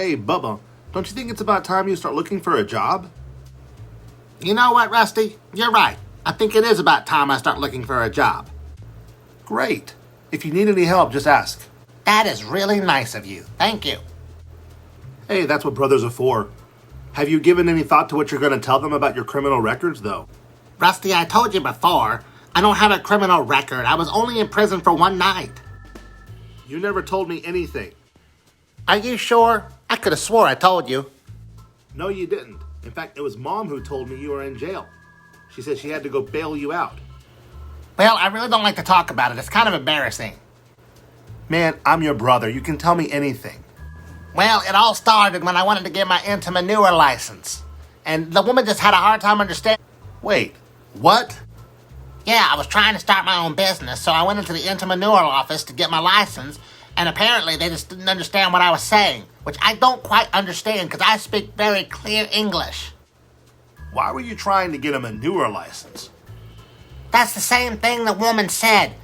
Hey, Bubba, don't you think it's about time you start looking for a job? You know what, Rusty? You're right. I think it is about time I start looking for a job. Great. If you need any help, just ask. That is really nice of you. Thank you. Hey, that's what brothers are for. Have you given any thought to what you're going to tell them about your criminal records, though? Rusty, I told you before, I don't have a criminal record. I was only in prison for one night. You never told me anything. Are you sure? I could have swore I told you. No, you didn't. In fact, it was Mom who told me you were in jail. She said she had to go bail you out. Well, I really don't like to talk about it. It's kind of embarrassing. Man, I'm your brother. You can tell me anything. Well, it all started when I wanted to get my into manure license. And the woman just had a hard time understanding. Wait, what? Yeah, I was trying to start my own business, so I went into the into manure office to get my license, and apparently they just didn't understand what I was saying, which I don't quite understand because I speak very clear English. Why were you trying to get a manure license? That's the same thing the woman said.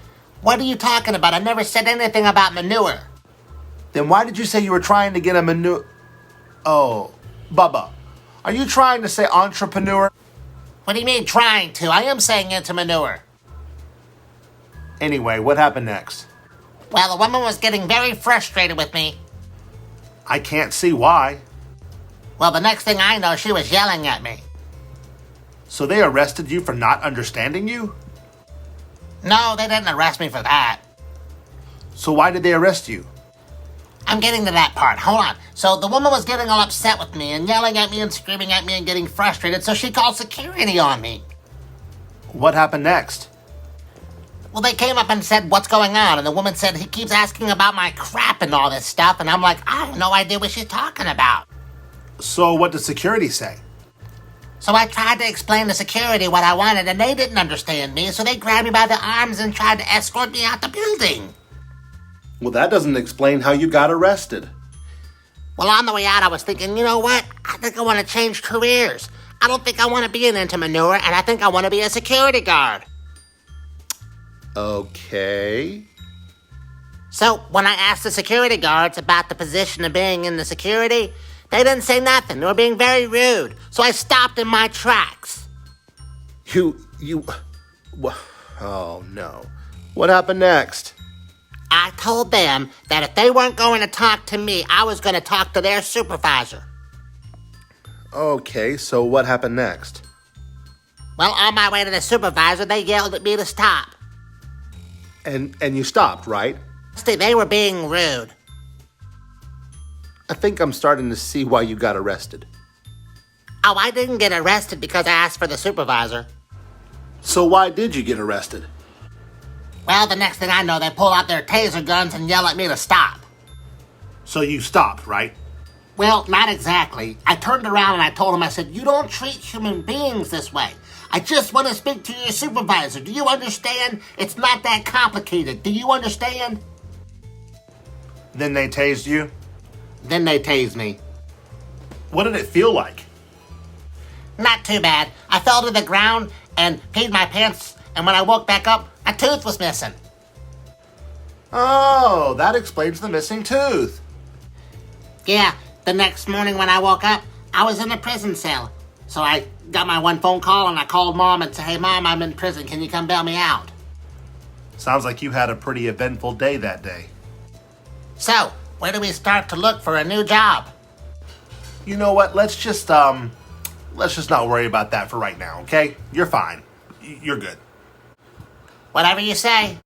What are you talking about? I never said anything about manure. Then why did you say you were trying to get a manure? Oh, Bubba, are you trying to say entrepreneur? What do you mean trying to? I am saying into manure. Anyway, what happened next? Well, the woman was getting very frustrated with me. I can't see why. Well, the next thing I know, she was yelling at me. So they arrested you for not understanding you? No, they didn't arrest me for that. So why did they arrest you? I'm getting to that part. Hold on. So the woman was getting all upset with me and yelling at me and screaming at me and getting frustrated, so she called security on me. What happened next? Well, they came up and said, what's going on? And the woman said, he keeps asking about my crap and all this stuff. And I'm like, I have no idea what she's talking about. So what did security say? So I tried to explain to security what I wanted, and they didn't understand me, so they grabbed me by the arms and tried to escort me out the building. Well, that doesn't explain how you got arrested. Well, on the way out, I was thinking, you know what? I think I want to change careers. I don't think I want to be an entrepreneur, and I think I want to be a security guard. Okay. So when I asked the security guards about the position of being in the security, they didn't say nothing. They were being very rude. So I stopped in my tracks. Oh no. What happened next? I told them that if they weren't going to talk to me, I was going to talk to their supervisor. Okay, so what happened next? Well, on my way to the supervisor, they yelled at me to stop. And you stopped, right? See, they were being rude. I think I'm starting to see why you got arrested. Oh, I didn't get arrested because I asked for the supervisor. So why did you get arrested? Well, the next thing I know, they pull out their taser guns and yell at me to stop. So you stopped, right? Well, not exactly. I turned around and I told them, I said, you don't treat human beings this way. I just want to speak to your supervisor. Do you understand? It's not that complicated. Do you understand? Then they tased you? Then they tased me. What did it feel like? Not too bad. I fell to the ground and peed my pants, and when I woke back up, a tooth was missing. Oh, that explains the missing tooth. Yeah, the next morning when I woke up, I was in a prison cell. So I got my one phone call and I called Mom and said, hey, Mom, I'm in prison. Can you come bail me out? Sounds like you had a pretty eventful day that day. So, where do we start to look for a new job? You know what? Let's just not worry about that for right now, okay? You're fine. You're good. Whatever you say.